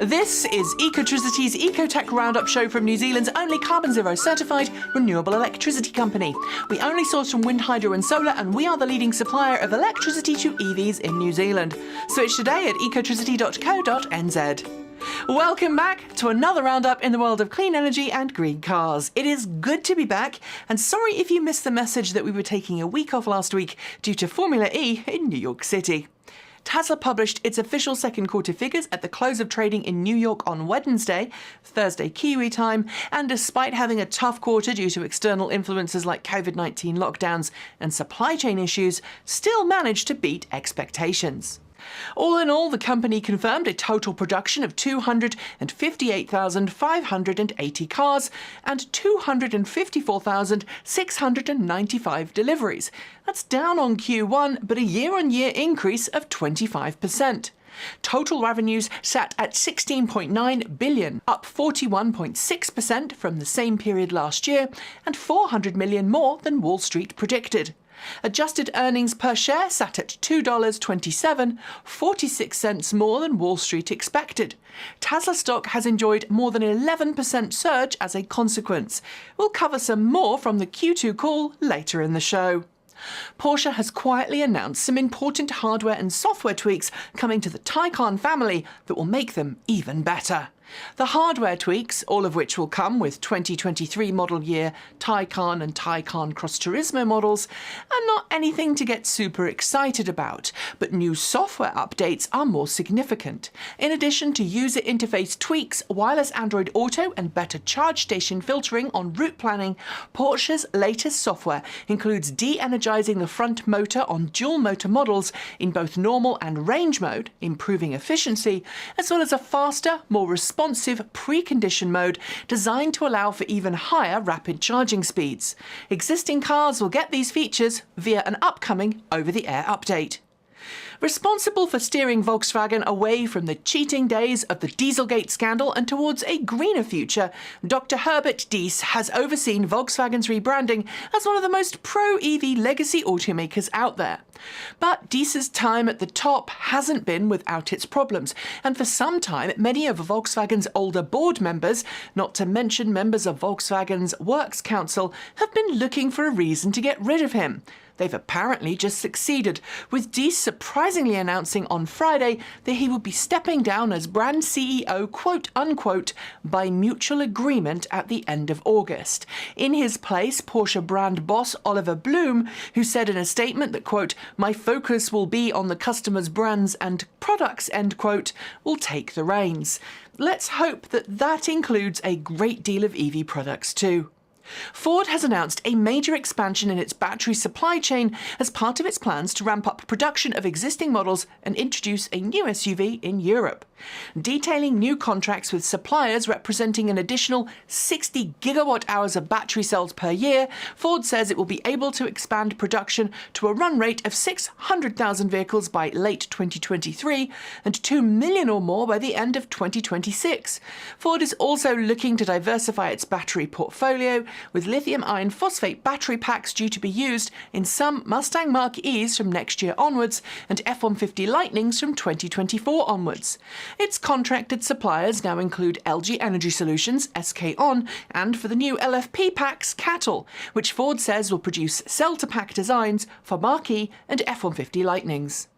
This is EcoTricity's EcoTEC Roundup show from New Zealand's only carbon zero certified renewable electricity company. We only source from wind, hydro and solar, and we are the leading supplier of electricity to EVs in New Zealand. Switch today at ecotricity.co.nz. Welcome back to another roundup in the world of clean energy and green cars. It is good to be back, and sorry if you missed the message that we were taking a week off last week due to Formula E in New York City. Tesla published its official second quarter figures at the close of trading in New York on Wednesday, Thursday Kiwi time, and despite having a tough quarter due to external influences like COVID-19 lockdowns and supply chain issues, still managed to beat expectations. All in all, the company confirmed a total production of 258,580 cars and 254,695 deliveries. That's down on Q1, but a year-on-year increase of 25%. Total revenues sat at $16.9 billion, up 41.6% from the same period last year, and $400 million more than Wall Street predicted. Adjusted earnings per share sat at $2.27, 46 cents more than Wall Street expected. Tesla stock has enjoyed more than 11% surge as a consequence. We'll cover some more from the Q2 call later in the show. Porsche has quietly announced some important hardware and software tweaks coming to the Taycan family that will make them even better. The hardware tweaks, all of which will come with 2023 model year Taycan and Taycan Cross Turismo models, are not anything to get super excited about, but new software updates are more significant. In addition to user interface tweaks, wireless Android Auto and better charge station filtering on route planning, Porsche's latest software includes de-energizing the front motor on dual motor models in both normal and range mode, improving efficiency, as well as a faster, more responsive precondition mode designed to allow for even higher rapid charging speeds. Existing cars will get these features via an upcoming over-the-air update. Responsible for steering Volkswagen away from the cheating days of the Dieselgate scandal and towards a greener future, Dr. Herbert Diess has overseen Volkswagen's rebranding as one of the most pro-EV legacy automakers out there. But Diess's time at the top hasn't been without its problems, and for some time many of Volkswagen's older board members, not to mention members of Volkswagen's Works Council, have been looking for a reason to get rid of him. They've apparently just succeeded, with Diess surprisingly announcing on Friday that he would be stepping down as brand CEO, quote-unquote, by mutual agreement at the end of August. In his place, Porsche brand boss Oliver Blume, who said in a statement that, quote, "My focus will be on the customer's brands and products," end quote, will take the reins. Let's hope that that includes a great deal of EV products too. Ford has announced a major expansion in its battery supply chain as part of its plans to ramp up production of existing models and introduce a new SUV in Europe. Detailing new contracts with suppliers representing an additional 60 gigawatt-hours of battery cells per year, Ford says it will be able to expand production to a run rate of 600,000 vehicles by late 2023 and 2 million or more by the end of 2026. Ford is also looking to diversify its battery portfolio, with lithium iron phosphate battery packs due to be used in some Mustang Mach E's from next year onwards and F-150 Lightnings from 2024 onwards. Its contracted suppliers now include LG Energy Solutions, SK On, and for the new LFP packs, Cattle, which Ford says will produce cell-to-pack designs for Mach E and F-150 Lightnings.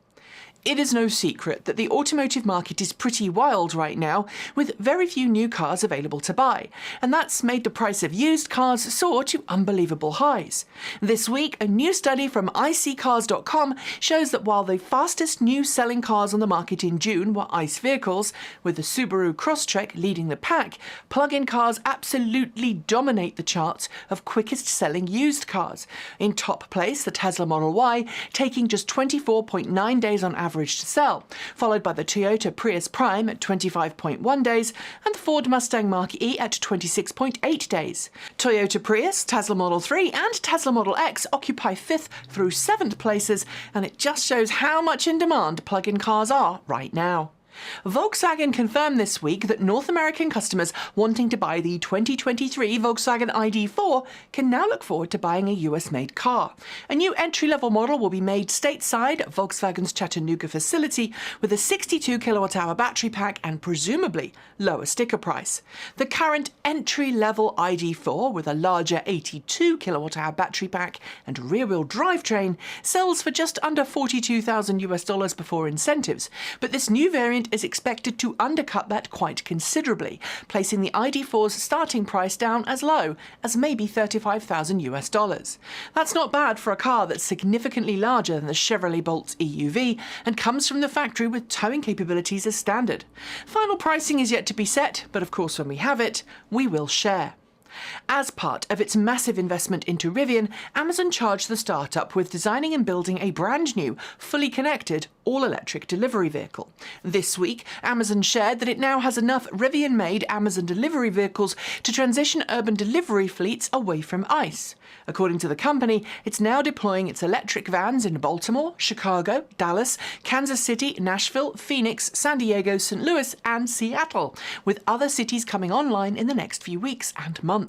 It is no secret that the automotive market is pretty wild right now, with very few new cars available to buy, and that's made the price of used cars soar to unbelievable highs. This week, a new study from iSeeCars.com shows that while the fastest new selling cars on the market in June were ICE vehicles, with the Subaru Crosstrek leading the pack, plug-in cars absolutely dominate the charts of quickest selling used cars. In top place, the Tesla Model Y, taking just 24.9 days on average to sell, followed by the Toyota Prius Prime at 25.1 days and the Ford Mustang Mach E at 26.8 days. Toyota Prius, Tesla Model 3 and Tesla Model X occupy 5th through 7th places, and it just shows how much in demand plug-in cars are right now. Volkswagen confirmed this week that North American customers wanting to buy the 2023 Volkswagen ID.4 can now look forward to buying a US-made car. A new entry-level model will be made stateside at Volkswagen's Chattanooga facility with a 62 kilowatt-hour battery pack and presumably lower sticker price. The current entry-level ID.4 with a larger 82 kilowatt-hour battery pack and rear-wheel drivetrain sells for just under $42,000 before incentives, but this new variant is expected to undercut that quite considerably, placing the ID.4's starting price down as low as maybe $35,000. That's not bad for a car that's significantly larger than the Chevrolet Bolt's EUV and comes from the factory with towing capabilities as standard. Final pricing is yet to be set, but of course when we have it, we will share. As part of its massive investment into Rivian, Amazon charged the startup with designing and building a brand new, fully connected, all-electric delivery vehicle. This week, Amazon shared that it now has enough Rivian-made Amazon delivery vehicles to transition urban delivery fleets away from ICE. According to the company, it's now deploying its electric vans in Baltimore, Chicago, Dallas, Kansas City, Nashville, Phoenix, San Diego, St. Louis, and Seattle, with other cities coming online in the next few weeks and months.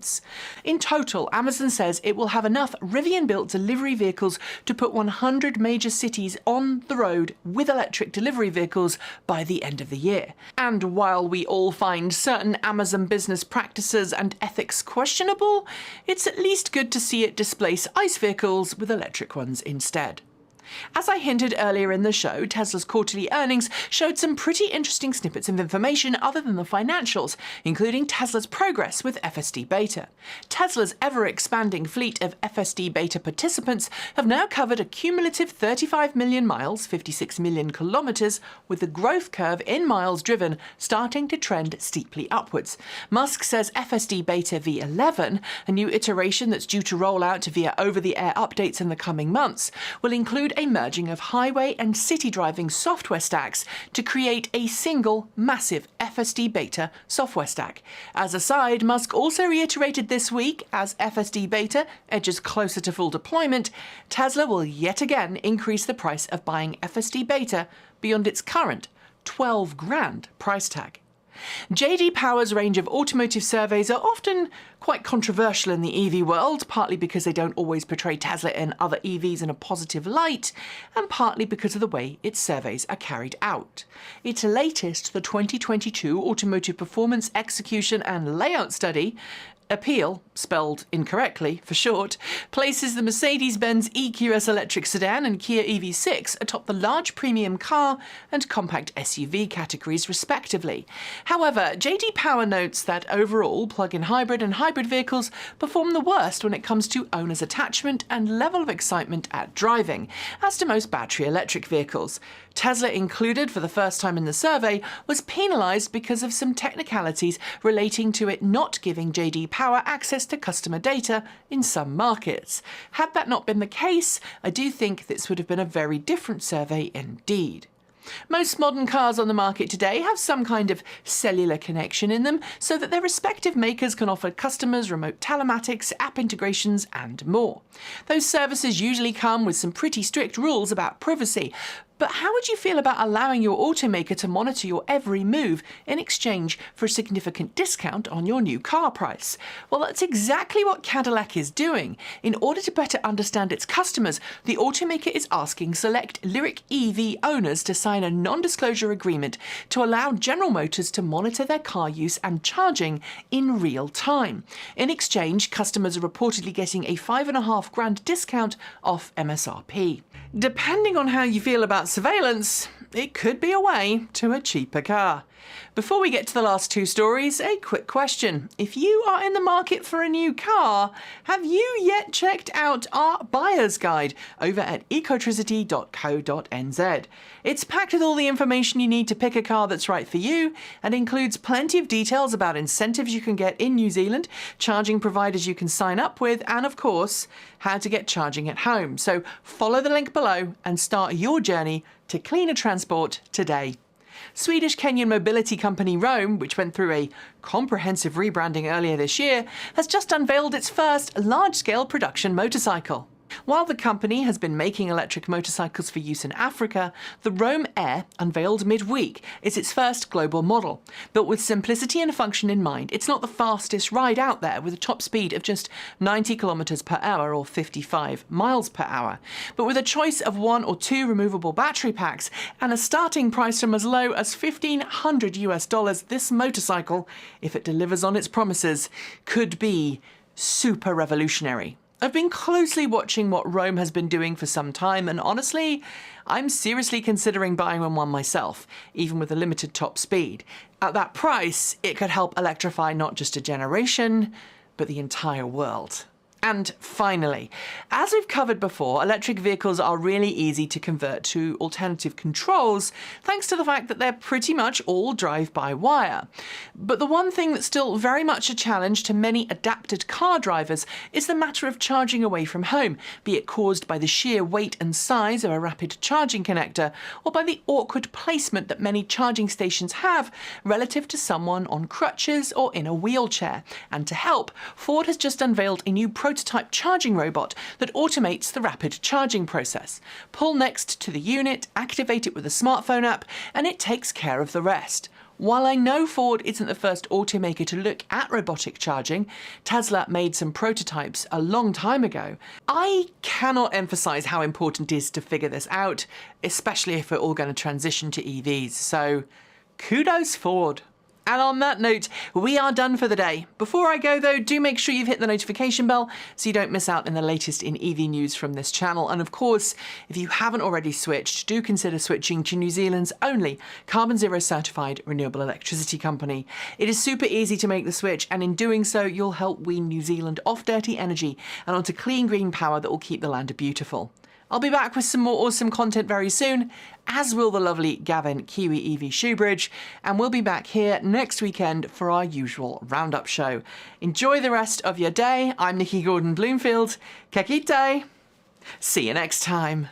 In total, Amazon says it will have enough Rivian-built delivery vehicles to put 100 major cities on the road with electric delivery vehicles by the end of the year. And while we all find certain Amazon business practices and ethics questionable, it's at least good to see it displace ICE vehicles with electric ones instead. As I hinted earlier in the show, Tesla's quarterly earnings showed some pretty interesting snippets of information other than the financials, including Tesla's progress with FSD Beta. Tesla's ever-expanding fleet of FSD Beta participants have now covered a cumulative 35 million miles, 56 million kilometers, with the growth curve in miles driven starting to trend steeply upwards. Musk says FSD Beta V11, a new iteration that's due to roll out via over-the-air updates in the coming months, will include a merging of highway and city driving software stacks to create a single, massive FSD Beta software stack. As a side, Musk also reiterated this week, as FSD Beta edges closer to full deployment, Tesla will yet again increase the price of buying FSD Beta beyond its current $12,000 price tag. J.D. Power's range of automotive surveys are often quite controversial in the EV world, partly because they don't always portray Tesla and other EVs in a positive light, and partly because of the way its surveys are carried out. Its latest, the 2022 Automotive Performance, Execution and Layout Study, APEAL, spelled incorrectly for short, places the Mercedes-Benz EQS electric sedan and Kia EV6 atop the large premium car and compact SUV categories respectively. However, J.D. Power notes that overall plug-in hybrid and hybrid vehicles perform the worst when it comes to owner's attachment and level of excitement at driving, as do most battery electric vehicles. Tesla, included for the first time in the survey, was penalised because of some technicalities relating to it not giving J.D. Power access to customer data in some markets. Had that not been the case, I do think this would have been a very different survey indeed. Most modern cars on the market today have some kind of cellular connection in them so that their respective makers can offer customers remote telematics, app integrations and more. Those services usually come with some pretty strict rules about privacy. But how would you feel about allowing your automaker to monitor your every move in exchange for a significant discount on your new car price? Well, that's exactly what Cadillac is doing. In order to better understand its customers, the automaker is asking select Lyric EV owners to sign a non-disclosure agreement to allow General Motors to monitor their car use and charging in real time. In exchange, customers are reportedly getting a $5,500 discount off MSRP. Depending on how you feel about surveillance, it could be a way to a cheaper car. Before we get to the last two stories, a quick question. If you are in the market for a new car, have you yet checked out our buyer's guide over at ecotricity.co.nz? It's packed with all the information you need to pick a car that's right for you and includes plenty of details about incentives you can get in New Zealand, charging providers you can sign up with, and of course, how to get charging at home. So follow the link below and start your journey to cleaner transport today. Swedish-Kenyan mobility company Rome, which went through a comprehensive rebranding earlier this year, has just unveiled its first large-scale production motorcycle. While the company has been making electric motorcycles for use in Africa, the Roam Air, unveiled midweek, is its first global model. Built with simplicity and function in mind, it's not the fastest ride out there, with a top speed of just 90 kilometers per hour or 55 miles per hour. But with a choice of 1 or 2 removable battery packs and a starting price from as low as $1,500 US, this motorcycle, if it delivers on its promises, could be super revolutionary. I've been closely watching what Roam has been doing for some time, and honestly, I'm seriously considering buying one myself, even with a limited top speed. At that price, it could help electrify not just a generation, but the entire world. And finally, as we've covered before, electric vehicles are really easy to convert to alternative controls, thanks to the fact that they're pretty much all drive-by-wire. But the one thing that's still very much a challenge to many adapted car drivers is the matter of charging away from home, be it caused by the sheer weight and size of a rapid charging connector, or by the awkward placement that many charging stations have relative to someone on crutches or in a wheelchair. And to help, Ford has just unveiled a new prototype charging robot that automates the rapid charging process. Pull next to the unit, activate it with a smartphone app, and it takes care of the rest. While I know Ford isn't the first automaker to look at robotic charging, Tesla made some prototypes a long time ago, I cannot emphasize how important it is to figure this out, especially if we're all going to transition to EVs. So, kudos Ford. And on that note, we are done for the day. Before I go though, do make sure you've hit the notification bell so you don't miss out in the latest in EV news from this channel. And of course, if you haven't already switched, do consider switching to New Zealand's only carbon zero certified renewable electricity company. It is super easy to make the switch, and in doing so, you'll help wean New Zealand off dirty energy and onto clean green power that will keep the land beautiful. I'll be back with some more awesome content very soon, as will the lovely Gavin Kiwi EV Shoebridge, and we'll be back here next weekend for our usual roundup show. Enjoy the rest of your day. I'm Nikki Gordon Bloomfield. Kekite. See you next time.